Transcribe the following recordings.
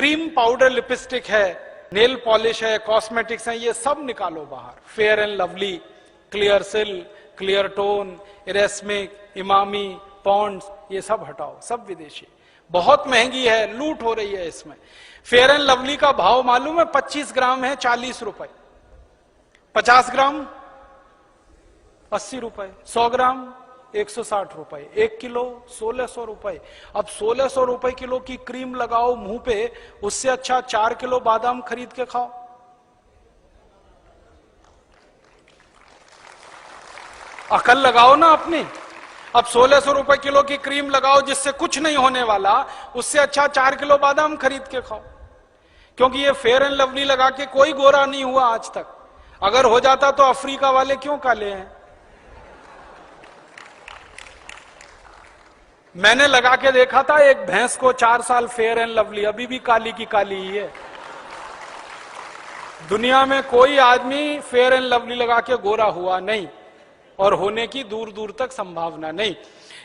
Cream powder lipstick है, nail polish है, cosmetics है, ये सब निकालो बाहर। फेयर एंड लवली, क्लियर सिल, क्लियर टोन, इरेस्मिक, इमामी, पॉन्ड्स, ये सब हटाओ, सब विदेशी। बहुत महंगी है, लूट हो रही है इसमें। फेयर एंड लवली का भाव मालूम है? 25 ग्राम है 40 रुपए, 50 ग्राम 80 रुपए, 100 ग्राम 160 रुपए, 1 किलो 1600 रुपए। अब 1600 रुपए किलो की क्रीम लगाओ मुंह पे, उससे अच्छा 4 किलो बादाम खरीद के खाओ। अकल लगाओ ना अपनी। अब 1600 रुपए किलो की क्रीम लगाओ जिससे कुछ नहीं होने वाला, उससे अच्छा 4 किलो बादाम खरीद के खाओ। क्योंकि ये फेयर एंड लवली लगा के कोई गोरा नहीं हुआ आज तक। अगर हो जाता तो अफ्रीका वाले क्यों काले हैं? मैंने लगा के देखा था एक भैंस को 4 साल, फेयर एंड लवली, अभी भी काली की काली ही है। दुनिया में कोई आदमी फेयर एंड लवली लगा के गोरा हुआ नहीं, और होने की दूर दूर तक संभावना नहीं।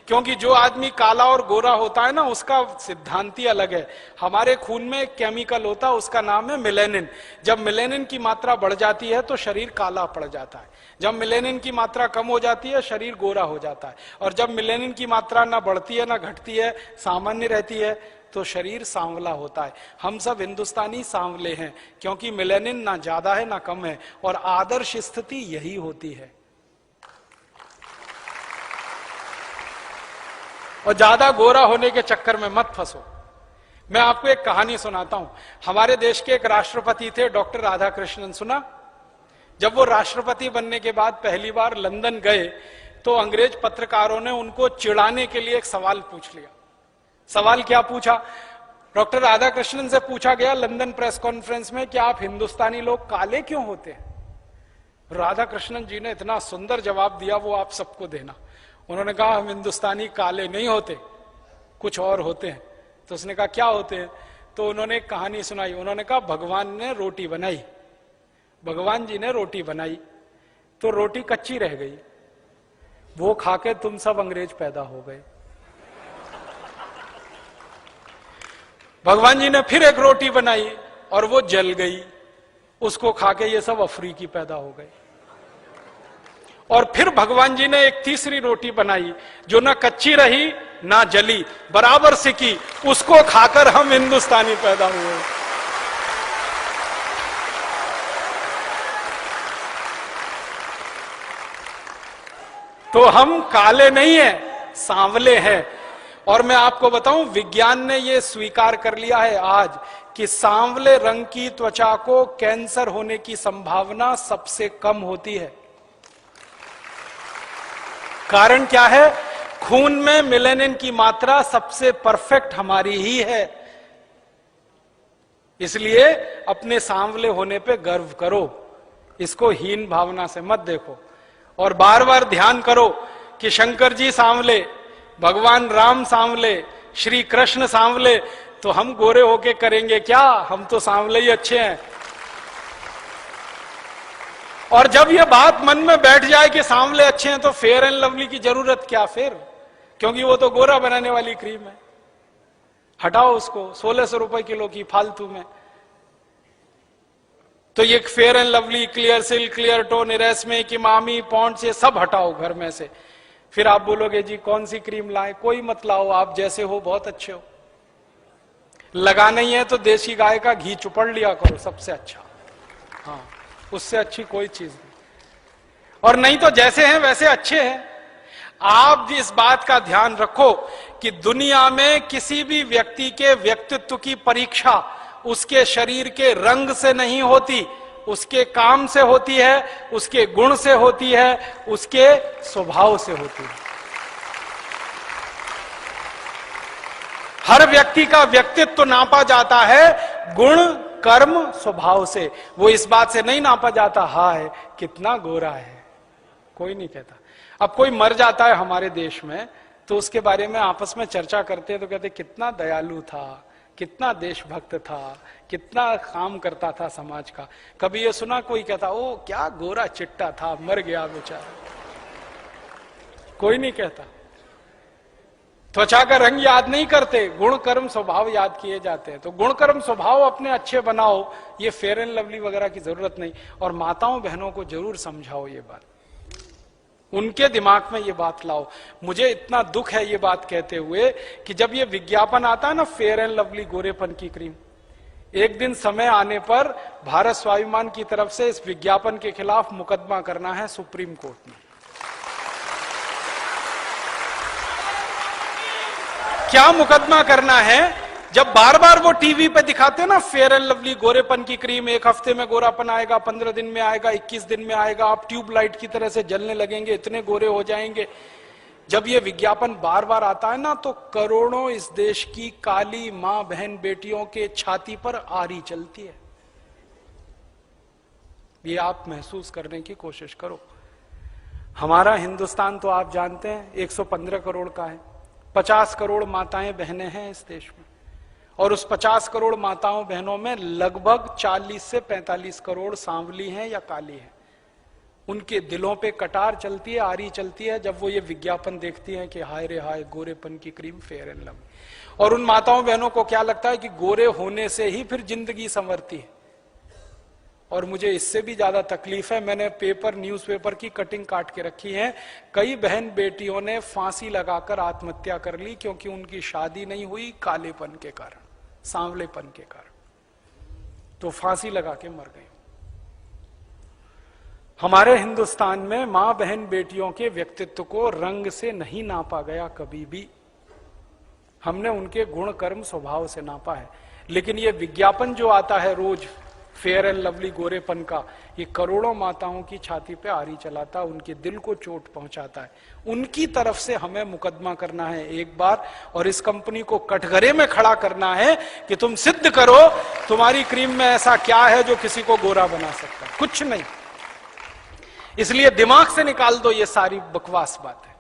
क्योंकि जो आदमी काला और गोरा होता है ना, उसका सिद्धांत ही अलग है। हमारे खून में एक केमिकल होता है, उसका नाम है मेलेनिन। जब मेलेनिन की मात्रा बढ़ जाती है तो शरीर काला पड़ जाता है। जब मेलेनिन की मात्रा कम हो जाती है, शरीर गोरा हो जाता है। और जब मेलेनिन की मात्रा ना बढ़ती है ना घटती है, सामान्य रहती है, तो शरीर सांवला होता है। हम सब हिंदुस्तानी सांवले हैं, क्योंकि मेलेनिन ना ज्यादा है ना कम है, और आदर्श स्थिति यही होती है। और ज्यादा गोरा होने के चक्कर में मत फंसो। मैं आपको एक कहानी सुनाता हूं। हमारे देश के एक राष्ट्रपति थे, डॉक्टर राधाकृष्णन, सुना? जब वो राष्ट्रपति बनने के बाद पहली बार लंदन गए तो अंग्रेज पत्रकारों ने उनको चिढ़ाने के लिए एक सवाल पूछ लिया। सवाल क्या पूछा? डॉक्टर राधाकृष्णन से पूछा गया लंदन प्रेस कॉन्फ्रेंस में कि आप हिंदुस्तानी लोग काले क्यों होते हैं? राधाकृष्णन जी ने इतना सुंदर जवाब दिया, वो आप सबको देना। उन्होंने कहा हम हिंदुस्तानी काले नहीं होते, कुछ और होते हैं। तो उसने कहा क्या होते हैं? तो उन्होंने एक कहानी सुनाई। उन्होंने कहा भगवान ने रोटी बनाई, भगवान जी ने रोटी बनाई तो रोटी कच्ची रह गई, वो खाके तुम सब अंग्रेज पैदा हो गए। भगवान जी ने फिर एक रोटी बनाई और वो जल गई, उसको खाके ये सब अफ्रीकी पैदा हो गए। और फिर भगवान जी ने एक तीसरी रोटी बनाई जो ना कच्ची रही ना जली, बराबर सिकी, उसको खाकर हम हिंदुस्तानी पैदा हुए। तो हम काले नहीं हैं, सांवले हैं। और मैं आपको बताऊं, विज्ञान ने यह स्वीकार कर लिया है आज कि सांवले रंग की त्वचा को कैंसर होने की संभावना सबसे कम होती है। कारण क्या है? खून में मेलेनिन की मात्रा सबसे परफेक्ट हमारी ही है। इसलिए अपने सांवले होने पे गर्व करो, इसको हीन भावना से मत देखो। और बार बार ध्यान करो कि शंकर जी सांवले, भगवान राम सांवले, श्री कृष्ण सांवले, तो हम गोरे होके करेंगे क्या? हम तो सांवले ही अच्छे हैं। और जब ये बात मन में बैठ जाए कि सांवले अच्छे हैं, तो फेयर एंड लवली की जरूरत क्या फिर? क्योंकि वो तो गोरा बनाने वाली क्रीम है। हटाओ उसको, 1600 रुपए किलो की फालतू में। तो ये fair and lovely, clear silk, clear tone, इरेस्मिक, इमामी, पॉन्ड्स, ये सब हटाओ घर में से। फिर आप बोलोगे जी कौन सी क्रीम लाए? कोई मत लाओ, आप जैसे हो बहुत अच्छे हो। लगाना ही है तो देसी गाय का घी चुपड़ लिया करो, सबसे अच्छा। हाँ, उससे अच्छी कोई चीज नहीं। और नहीं तो जैसे हैं वैसे अच्छे हैं। आप इस बात का ध्यान रखो कि दुनिया में किसी भी व्यक्ति के व्यक्तित्व की परीक्षा उसके शरीर के रंग से नहीं होती, उसके काम से होती है, उसके गुण से होती है, उसके स्वभाव से होती है। हर व्यक्ति का व्यक्तित्व नापा जाता है गुण, कर्म, स्वभाव से। वो इस बात से नहीं नापा जाता हाय कितना गोरा है, कोई नहीं कहता। अब कोई मर जाता है हमारे देश में तो उसके बारे में आपस में चर्चा करते हैं तो कहते कितना दयालु था, कितना देशभक्त था, कितना काम करता था समाज का। कभी ये सुना कोई कहता ओ क्या गोरा चिट्टा था, मर गया बेचारा? कोई नहीं कहता। त्वचा का रंग याद नहीं करते, गुण कर्म स्वभाव याद किए जाते हैं। तो गुण कर्म स्वभाव अपने अच्छे बनाओ, ये फेयर एंड लवली वगैरह की जरूरत नहीं। और माताओं बहनों को जरूर समझाओ ये बात, उनके दिमाग में ये बात लाओ। मुझे इतना दुख है ये बात कहते हुए कि जब ये विज्ञापन आता है ना फेयर एंड लवली गोरेपन की क्रीम, एक दिन समय आने पर भारत स्वाभिमान की तरफ से इस विज्ञापन के खिलाफ मुकदमा करना है सुप्रीम कोर्ट में। क्या मुकदमा करना है? जब बार बार वो टीवी पे दिखाते हैं ना फेयर एंड लवली गोरेपन की क्रीम, 1 हफ्ते में गोरापन आएगा, 15 दिन में आएगा, 21 दिन में आएगा, आप ट्यूबलाइट की तरह से जलने लगेंगे, इतने गोरे हो जाएंगे। जब ये विज्ञापन बार बार आता है ना, तो करोड़ों इस देश की काली मां बहन बेटियों के छाती पर आरी चलती है। ये आप महसूस करने की कोशिश करो। हमारा हिंदुस्तान तो आप जानते हैं 115 करोड़ का है, 50 करोड़ माताएं बहनें हैं इस देश में, और उस 50 करोड़ माताओं बहनों में लगभग 40 से 45 करोड़ सांवली हैं या काली हैं। उनके दिलों पे कटार चलती है, आरी चलती है जब वो ये विज्ञापन देखती हैं कि हाय रे हाय गोरेपन की क्रीम फेयर एंड लवली। और उन माताओं बहनों को क्या लगता है कि गोरे होने से ही फिर जिंदगी संवरती है। और मुझे इससे भी ज्यादा तकलीफ है, मैंने न्यूज़पेपर की कटिंग काट के रखी है, कई बहन बेटियों ने फांसी लगाकर आत्महत्या कर ली क्योंकि उनकी शादी नहीं हुई कालेपन के कारण, सांवलेपन के कारण, तो फांसी लगा के मर गई। हमारे हिंदुस्तान में मां बहन बेटियों के व्यक्तित्व को रंग से नहीं नापा गया कभी भी, हमने उनके गुण कर्म स्वभाव से नापा है। लेकिन ये विज्ञापन जो आता है रोज फेयर एंड लवली गोरेपन का, ये करोड़ों माताओं की छाती पे आरी चलाता है, उनके दिल को चोट पहुंचाता है। उनकी तरफ से हमें मुकदमा करना है एक बार, और इस कंपनी को कटघरे में खड़ा करना है कि तुम सिद्ध करो तुम्हारी क्रीम में ऐसा क्या है जो किसी को गोरा बना सकता है। कुछ नहीं। इसलिए दिमाग से निकाल दो ये सारी बकवास बातें।